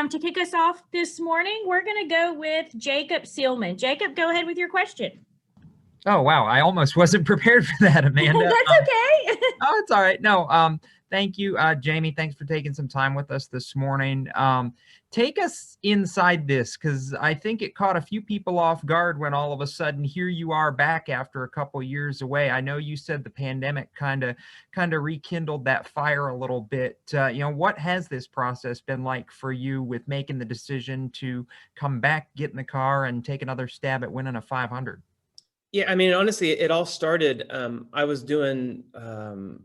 To kick us off this morning, we're going to go with Jacob Seelman. Jacob, go ahead with your question. Oh, wow. I almost wasn't prepared for that, Amanda. That's okay. Oh, it's all right. No, thank you, Jamie. Thanks for taking some time with us this morning. Take us inside this, because I think it caught a few people off guard when all of a sudden here you are back after a couple years away. I know you said the pandemic kind of rekindled that fire a little bit. What has this process been like for you with making the decision to come back, get in the car, and take another stab at winning a 500? Yeah, I mean, honestly, it all started. I was doing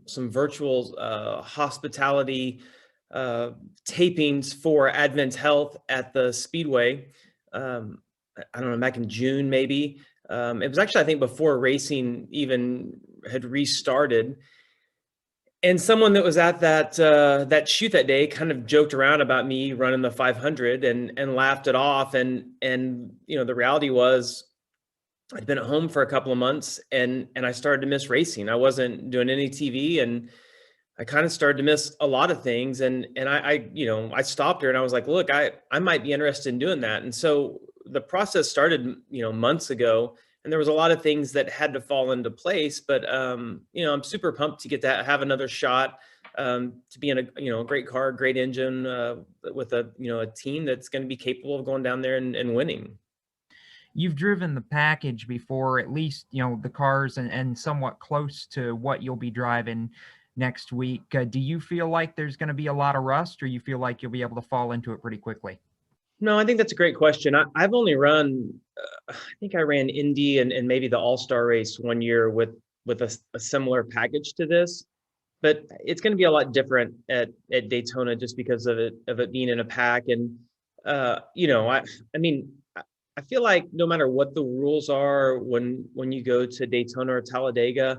some virtual hospitality tapings for Advent Health at the Speedway. I don't know, back in June, maybe. It was actually, I think, before racing even had restarted. And someone that was at that shoot that day kind of joked around about me running the 500 and laughed it off. And the reality was, I'd been at home for a couple of months and I started to miss racing. I wasn't doing any TV and I kind of started to miss a lot of things. And I stopped her and I was like, look, I might be interested in doing that. And so the process started, months ago, and there was a lot of things that had to fall into place, but I'm super pumped to get to have another shot, to be in a great car, great engine, with a team that's going to be capable of going down there and winning. You've driven the package before, at least, the cars and somewhat close to what you'll be driving next week. Do you feel like there's going to be a lot of rust, or you feel like you'll be able to fall into it pretty quickly? No, I think that's a great question. I've only run, I think I ran Indy and maybe the All-Star race one year with a similar package to this, but it's going to be a lot different at Daytona just because of it being in a pack. And, I feel like no matter what the rules are, when you go to Daytona or Talladega,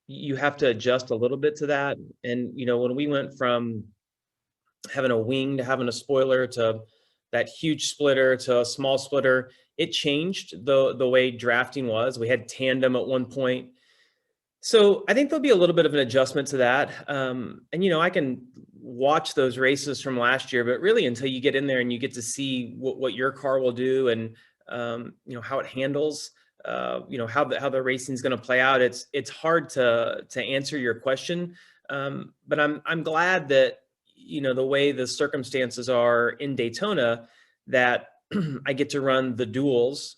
you have to adjust a little bit to that. And, when we went from having a wing to having a spoiler to that huge splitter to a small splitter, it changed the way drafting was. We had tandem at one point. So I think there'll be a little bit of an adjustment to that. I can watch those races from last year, but really until you get in there and you get to see what your car will do and, how it handles, how the racing is going to play out, it's hard to answer your question. But I'm glad that, the way the circumstances are in Daytona, that I get to run the duels,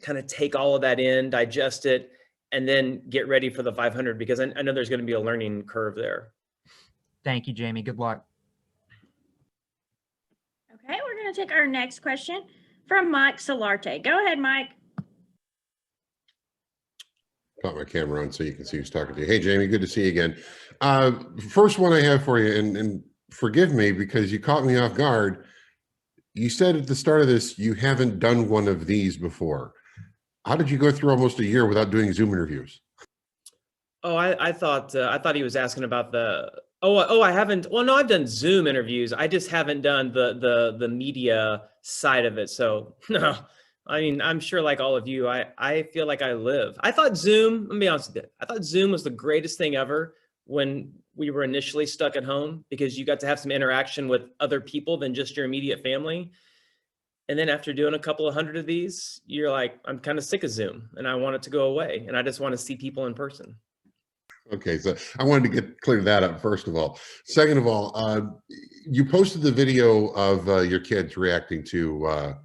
kind of take all of that in, digest it, and then get ready for the 500, because I know there's going to be a learning curve there. Thank you, Jamie. Good luck. Okay, we're going to take our next question from Mike Solarte. Go ahead, Mike. Got my camera on so you can see who's talking to you. Hey, Jamie, good to see you again. First one I have for you, and forgive me because you caught me off guard. You said at the start of this, you haven't done one of these before. How did you go through almost a year without doing Zoom interviews? Oh, I thought he was asking about I haven't. Well, no, I've done Zoom interviews. I just haven't done the media side of it. So no, I mean, I'm sure like all of you, I feel like I live. I thought Zoom, let me be honest with you, I thought Zoom was the greatest thing ever when we were initially stuck at home, because you got to have some interaction with other people than just your immediate family. And then after doing a couple of hundred of these, you're like, I'm kind of sick of Zoom and I want it to go away. And I just want to see people in person. Okay, so I wanted to clear that up, first of all. Second of all, you posted the video of your kids reacting to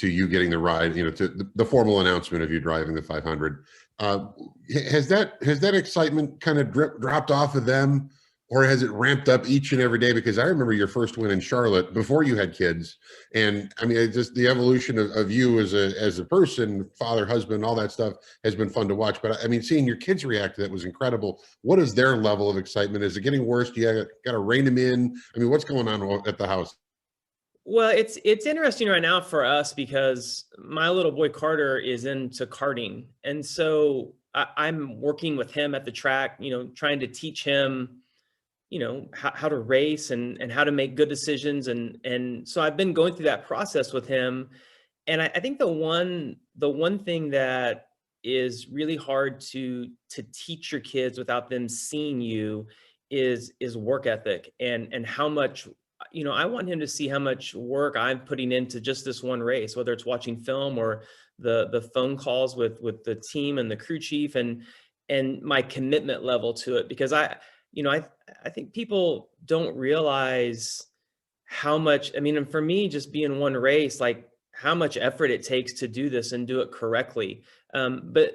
you getting the ride, to the formal announcement of you driving the 500. Has that excitement kind of dropped off of them, or has it ramped up each and every day? Because I remember your first win in Charlotte before you had kids, and I mean, it's just the evolution of you as a person, father, husband, all that stuff has been fun to watch. But I mean, seeing your kids react to that was incredible. What is their level of excitement? Is it getting worse? Do you got to rein them in? I mean, what's going on at the house? Well, it's interesting right now for us because my little boy Carter is into karting, and so I'm working with him at the track, trying to teach him, how to race and how to make good decisions. And so I've been going through that process with him. And I think the one thing that is really hard to teach your kids without them seeing you is work ethic and how much I want him to see how much work I'm putting into just this one race, whether it's watching film or the phone calls with the team and the crew chief, and my commitment level to it. Because I think people don't realize how much, and for me, just being one race, like how much effort it takes to do this and do it correctly. But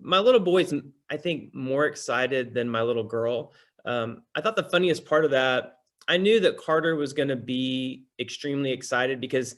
my little boy's, I think, more excited than my little girl. I thought the funniest part of that, I knew that Carter was going to be extremely excited because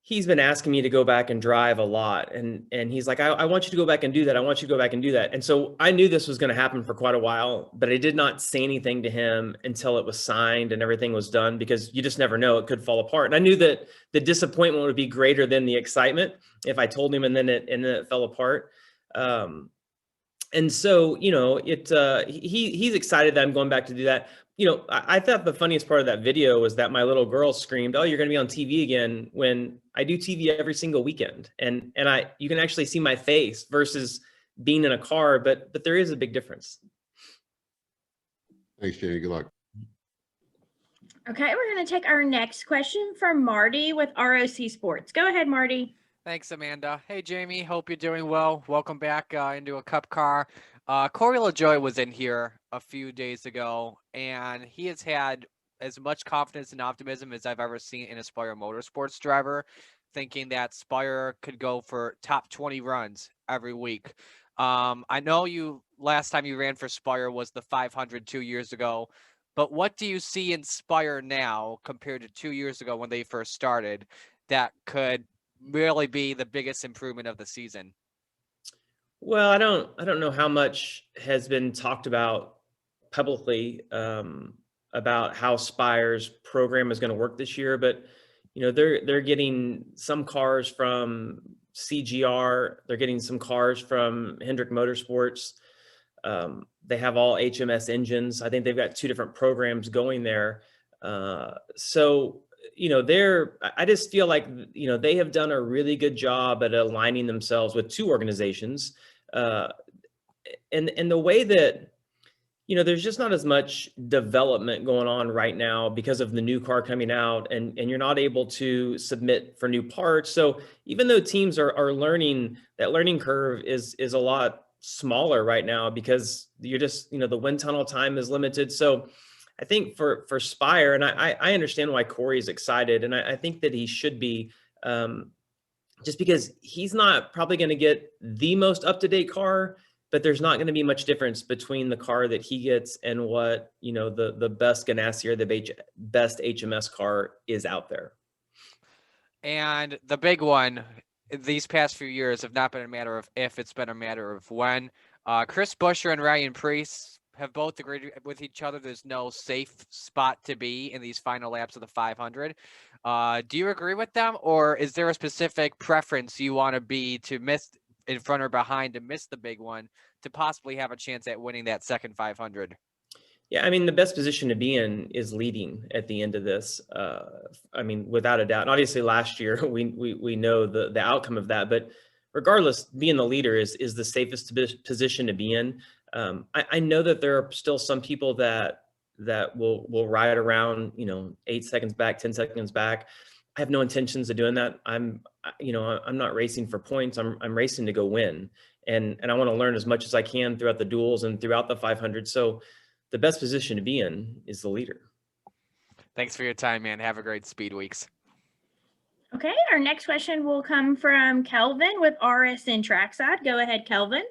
he's been asking me to go back and drive a lot. And he's like, I want you to go back and do that. I want you to go back and do that. And so I knew this was going to happen for quite a while, but I did not say anything to him until it was signed and everything was done, because you just never know, it could fall apart. And I knew that the disappointment would be greater than the excitement if I told him and then it fell apart. And so, he's excited that I'm going back to do that. I thought the funniest part of that video was that my little girl screamed, "Oh, you're going to be on TV again," when I do TV every single weekend. And you can actually see my face versus being in a car, but there is a big difference. Thanks, Jamie. Good luck. Okay, we're going to take our next question from Marty with ROC Sports. Go ahead, Marty. Thanks, Amanda. Hey, Jamie. Hope you're doing well. Welcome back into a Cup car. Corey LaJoie was in here a few days ago, and he has had as much confidence and optimism as I've ever seen in a Spire Motorsports driver, thinking that Spire could go for top 20 runs every week. I know last time you ran for Spire was the 500 2 years ago, but what do you see in Spire now compared to 2 years ago when they first started that could really be the biggest improvement of the season? Well, I don't know how much has been talked about publicly about how Spire's program is going to work this year, but they're getting some cars from CGR, they're getting some cars from Hendrick Motorsports. They have all HMS engines. I think they've got 2 different programs going there. So I just feel like, they have done a really good job at aligning themselves with 2 organizations. And the way that, there's just not as much development going on right now because of the new car coming out, and you're not able to submit for new parts. So even though teams are learning, that learning curve is a lot smaller right now because you're just, the wind tunnel time is limited. So I think for Spire, and I understand why Corey is excited, and I think that he should be, just because he's not probably going to get the most up-to-date car, but there's not going to be much difference between the car that he gets and what, the best Ganassi or the best HMS car is out there. And the big one, these past few years have not been a matter of if, it's been a matter of when. Chris Buescher and Ryan Preece have both agreed with each other there's no safe spot to be in these final laps of the 500. Do you agree with them, or is there a specific preference you want to be to miss in front or behind to miss the big one to possibly have a chance at winning that second 500? Yeah, the best position to be in is leading at the end of this. Without a doubt. And obviously last year we know the outcome of that, but regardless, being the leader is the safest position to be in. I know that there are still some people that will ride around, 8 seconds back, 10 seconds back. I have no intentions of doing that. I'm not racing for points. I'm racing to go win. And I want to learn as much as I can throughout the duels and throughout the 500. So the best position to be in is the leader. Thanks for your time, man. Have a great Speed Weeks. Okay, our next question will come from Kelvin with RSN Trackside. Go ahead, Kelvin.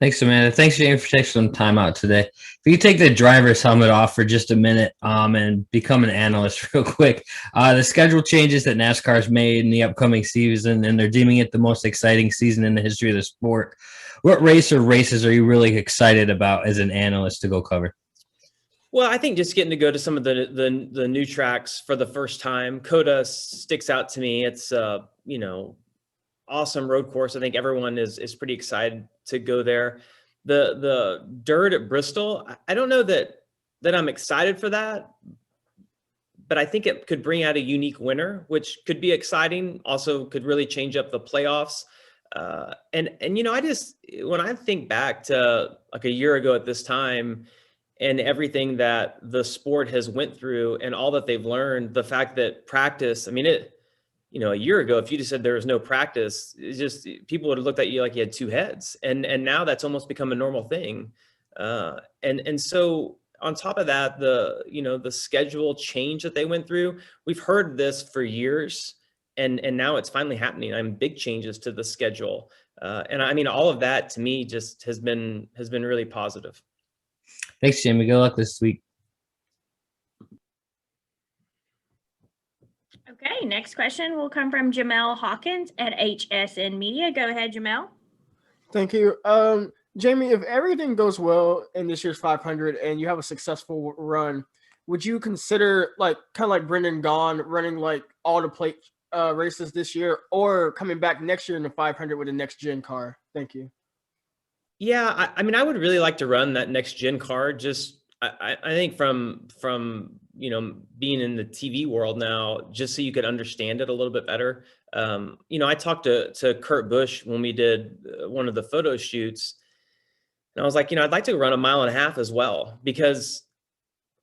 Thanks, Amanda. Thanks, James, for taking some time out today. If you could take the driver's helmet off for just a minute and become an analyst real quick. The schedule changes that NASCAR's made in the upcoming season, and they're deeming it the most exciting season in the history of the sport. What race or races are you really excited about as an analyst to go cover? Well, I think just getting to go to some of the new tracks for the first time. COTA sticks out to me. It's awesome road course. I think everyone is pretty excited to go there. The dirt at Bristol, I don't know that I'm excited for that, but I think it could bring out a unique winner, which could be exciting. Also could really change up the playoffs. And I just, when I think back to like a year ago at this time, and everything that the sport has went through and all that they've learned, the fact that practice, I mean, a year ago, if you just said there was no practice, it's just people would have looked at you like you had two heads. And now that's almost become a normal thing. And so on top of that, the schedule change that they went through, we've heard this for years, and now it's finally happening. Big changes to the schedule. And I mean, all of that to me just has been really positive. Thanks, Jamie. Good luck this week. Okay, next question will come from Jamel Hawkins at HSN Media. Go ahead, Jamel. Thank you. Jamie, if everything goes well in this year's 500 and you have a successful run, would you consider kind of like Brendan Gaughan running like all the plate races this year, or coming back next year in the 500 with a next gen car? Thank you. Yeah, I mean, I would really like to run that next gen car. Just I think from being in the TV world now, just so you could understand it a little bit better. I talked to Kurt Busch when we did one of the photo shoots, and I was like, I'd like to run a 1.5 miles as well, because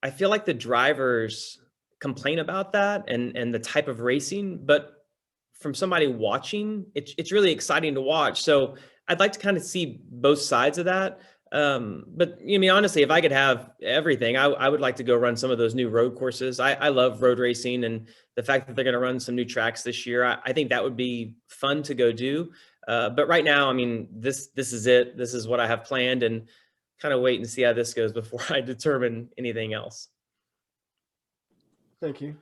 I feel like the drivers complain about that and the type of racing, but from somebody watching, it's really exciting to watch. So I'd like to kind of see both sides of that. But honestly, if I could have everything, I would like to go run some of those new road courses. I love road racing, and the fact that they're going to run some new tracks this year, I think that would be fun to go do. But right now, I mean, this is it. This is what I have planned, and kind of wait and see how this goes before I determine anything else. Thank you.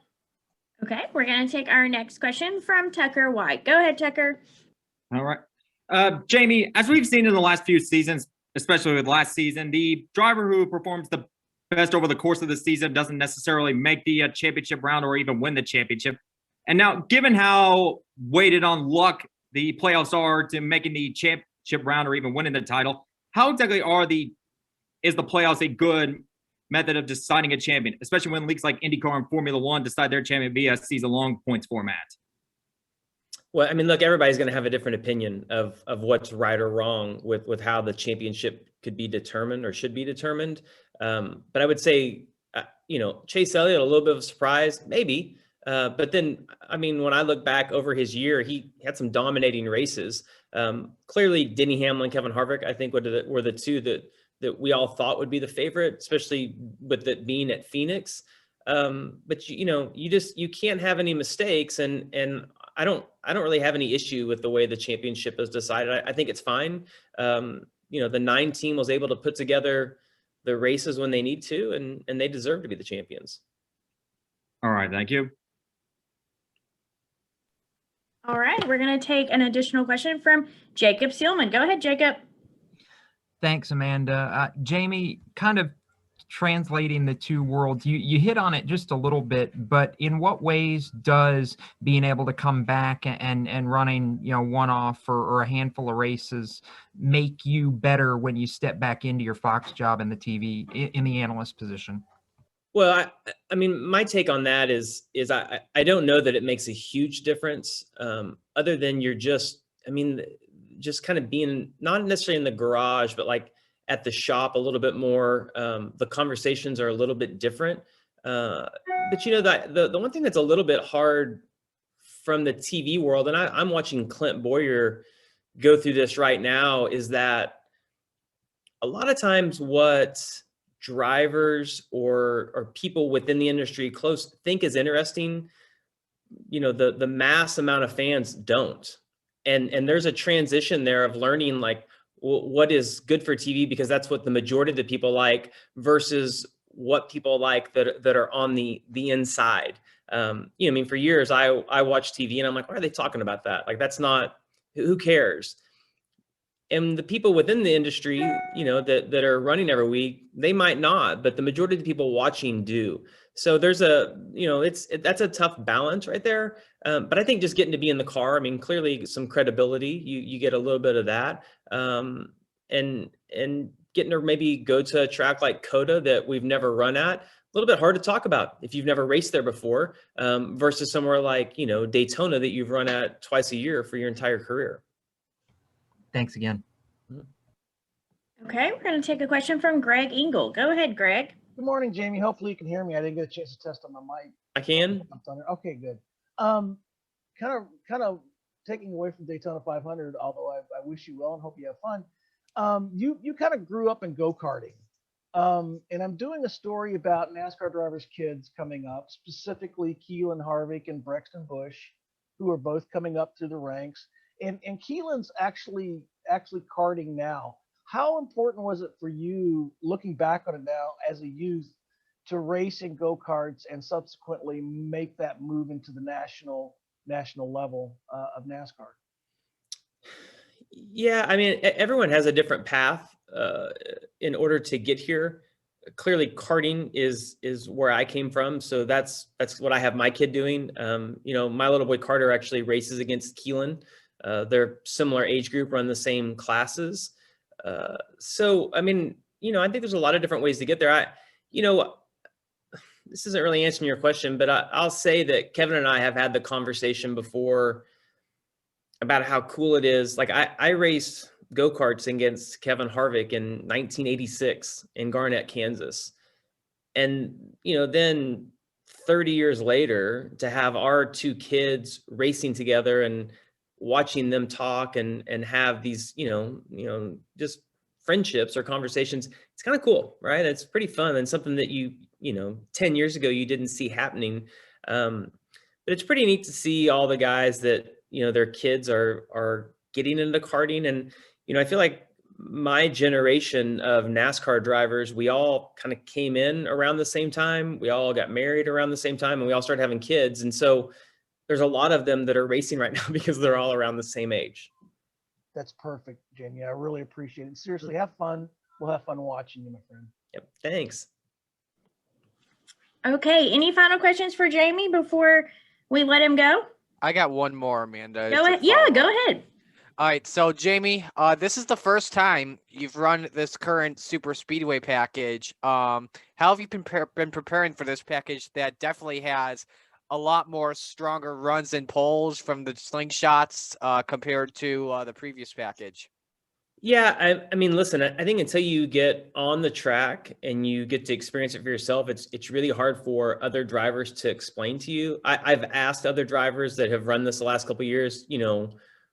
Okay, we're going to take our next question from Tucker White. Go ahead, Tucker. All right. Jamie, as we've seen in the last few seasons, especially with last season, the driver who performs the best over the course of the season doesn't necessarily make the championship round or even win the championship. And now, given how weighted on luck the playoffs are to making the championship round or even winning the title, how exactly is the playoffs a good method of deciding a champion, especially when leagues like IndyCar and Formula One decide their champion via season-long points format? Well, I mean, look, everybody's going to have a different opinion of what's right or wrong with how the championship could be determined or should be determined. But I would say, Chase Elliott, a little bit of a surprise, maybe. But then, I mean, when I look back over his year, he had some dominating races. Clearly, Denny Hamlin, Kevin Harvick, I think were the two that we all thought would be the favorite, especially with it being at Phoenix. But you can't have any mistakes, and I don't really have any issue with the way the championship is decided. I think it's fine. The 9 team was able to put together the races when they need to, and they deserve to be the champions. All right, thank you. All right, we're going to take an additional question from Jacob Seelman. Go ahead, Jacob. Thanks, Amanda. Jamie, kind of translating the two worlds, you hit on it just a little bit, but in what ways does being able to come back and running, one off or a handful of races make you better when you step back into your Fox job in the TV, in the analyst position? Well, I mean, my take on that is I don't know that it makes a huge difference, other than you're just kind of being not necessarily in the garage, but like at the shop a little bit more. The conversations are a little bit different. But the one thing that's a little bit hard from the TV world, and I'm watching Clint Boyer go through this right now, is that a lot of times what drivers or people within the industry close think is interesting, the mass amount of fans don't. And there's a transition there of learning like what is good for TV, because that's what the majority of the people like, versus what people like that are on the inside. For years I watched TV and I'm like, why are they talking about that? Like, that's not, who cares? And the people within the industry, that are running every week, they might not, but the majority of the people watching do. So there's that's a tough balance right there. But I think just getting to be in the car, I mean, clearly some credibility, you get a little bit of that. And getting to maybe go to a track like COTA that we've never run at, a little bit hard to talk about if you've never raced there before, versus somewhere like, Daytona that you've run at twice a year for your entire career. Thanks again. Okay, we're going to take a question from Greg Engel. Go ahead, Greg. Good morning, Jamie. Hopefully you can hear me. I didn't get a chance to test on my mic. I can. Okay, good. Kind of taking away from Daytona 500, although I wish you well and hope you have fun. You kind of grew up in go-karting. And I'm doing a story about NASCAR drivers' kids coming up, specifically Keelan Harvick and Brexton Bush, who are both coming up through the ranks. And Keelan's actually karting now. How important was it for you, looking back on it now as a youth, to race in go-karts and subsequently make that move into the national level of NASCAR? Yeah, I mean, everyone has a different path in order to get here. Clearly, karting is where I came from, so that's what I have my kid doing. You know, my little boy Carter actually races against Keelan. They're similar age group, run the same classes. So, I mean, you know, I think there's a lot of different ways to get there. You know, this isn't really answering your question, but I'll say that Kevin and I have had the conversation before about how cool it is. Like I raced go-karts against Kevin Harvick in 1986 in Garnett, Kansas. And, you know, then 30 years later to have our two kids racing together and watching them talk and have these, you know, just friendships or conversations, it's kind of cool, right? It's pretty fun and something that you know, 10 years ago, you didn't see happening. But it's pretty neat to see all the guys that, you know, their kids are getting into karting. And, you know, I feel like my generation of NASCAR drivers, we all kind of came in around the same time. We all got married around the same time and we all started having kids. And so there's a lot of them that are racing right now because they're all around the same age. That's perfect, Jamie. I really appreciate it. Seriously, have fun. We'll have fun watching you, my friend. Yep. Thanks. Okay, any final questions for Jamie before we let him go? I got one more, Amanda. Go ahead. Yeah, go ahead. All right, so Jamie, this is the first time you've run this current Super Speedway package. How have you been preparing for this package that definitely has a lot more stronger runs and pulls from the slingshots compared to the previous package? Yeah, I mean, listen, I think until you get on the track and you get to experience it for yourself, it's really hard for other drivers to explain to you. I've asked other drivers that have run this the last couple of years, you know,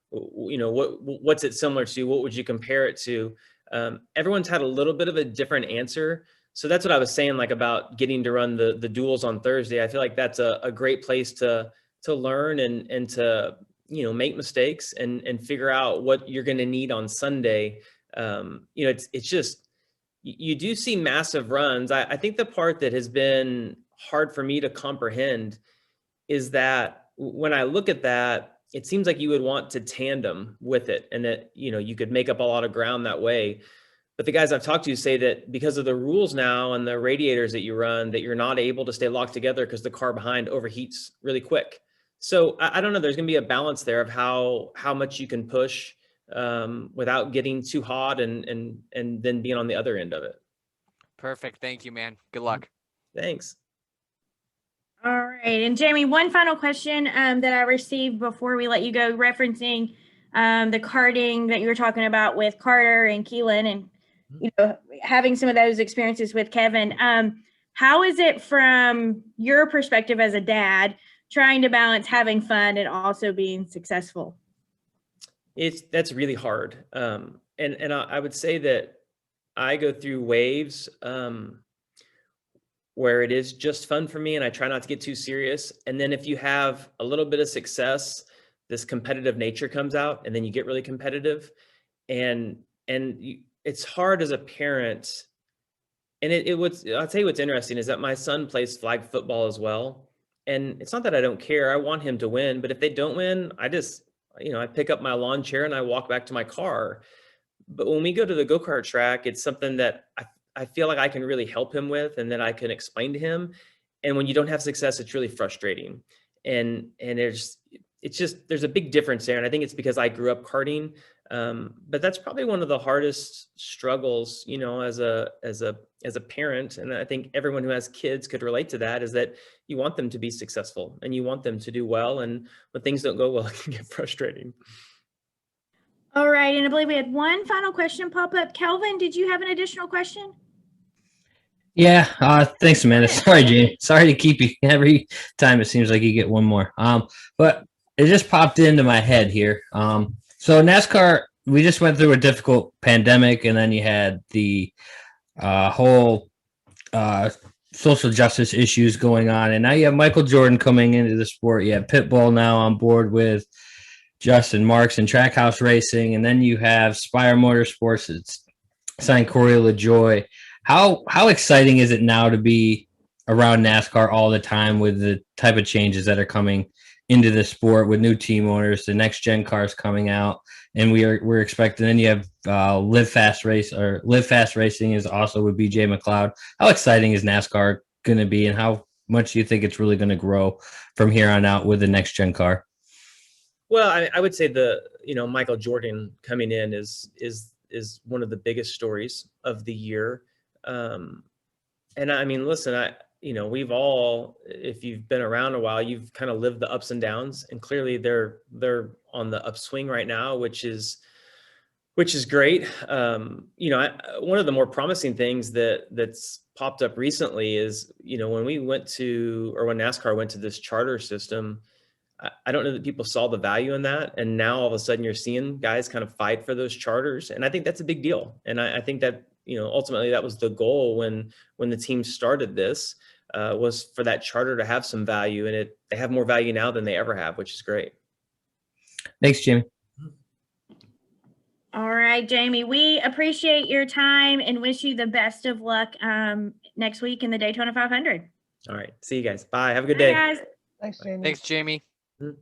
what's it similar to? What would you compare it to? Everyone's had a little bit of a different answer. So that's what I was saying, like about getting to run the duels on Thursday. I feel like that's a great place to learn and to, you know, make mistakes and figure out what you're going to need on Sunday. You know, it's just, you do see massive runs. I think the part that has been hard for me to comprehend is that when I look at that, it seems like you would want to tandem with it and that, you know, you could make up a lot of ground that way. But the guys I've talked to say that because of the rules now and the radiators that you run, that you're not able to stay locked together because the car behind overheats really quick. So I don't know, there's going to be a balance there of how much you can push without getting too hot and then being on the other end of it. Perfect. Thank you, man. Good luck. Thanks. All right. And Jamie, one final question that I received before we let you go, referencing the karting that you were talking about with Carter and Keelan and, you know, having some of those experiences with Kevin. How is it from your perspective as a dad, trying to balance having fun and also being successful? That's really hard. And I would say that I go through waves where it is just fun for me and I try not to get too serious. And then if you have a little bit of success, this competitive nature comes out and then you get really competitive. And it's hard as a parent. And I'll tell you what's interesting is that my son plays flag football as well. And it's not that I don't care. I want him to win, but if they don't win, I just, you know, I pick up my lawn chair and I walk back to my car. But when we go to the go-kart track, it's something that I feel like I can really help him with and that I can explain to him. And when you don't have success, it's really frustrating. And there's a big difference there. And I think it's because I grew up karting. But that's probably one of the hardest struggles, you know, as a parent. And I think everyone who has kids could relate to that, is that you want them to be successful and you want them to do well. And when things don't go well, it can get frustrating. All right, and I believe we had one final question pop up. Kelvin, did you have an additional question? Yeah, thanks, Amanda. Sorry, Jamie. Sorry to keep you every time. It seems like you get one more. But it just popped into my head here. So NASCAR, we just went through a difficult pandemic, and then you had the whole social justice issues going on, and now you have Michael Jordan coming into the sport. You have Pitbull now on board with Justin Marks and Trackhouse Racing, and then you have Spire Motorsports. It's signed Corey LaJoie. How exciting is it now to be around NASCAR all the time with the type of changes that are coming into the sport with new team owners, the next gen cars coming out, and we're expecting. Then you have Live Fast Racing is also with BJ McLeod. How exciting is NASCAR going to be, and how much do you think it's really going to grow from here on out with the next gen car? Well, I would say Michael Jordan coming in is one of the biggest stories of the year. And I mean, listen, we've all, if you've been around a while, you've kind of lived the ups and downs, and clearly they're on the upswing right now, which is great. One of the more promising things that's popped up recently is, when NASCAR went to this charter system, I don't know that people saw the value in that. And now all of a sudden you're seeing guys kind of fight for those charters. And I think that's a big deal. And I think that, ultimately that was the goal when the team started this, was for that charter to have some value, and they have more value now than they ever have, which is great. Thanks, Jimmy. All right, Jamie, we appreciate your time and wish you the best of luck next week in the Daytona 500. All right. See you guys. Bye. Have a good Bye, day. guys. Thanks, Jamie. Thanks, Jamie. Mhm.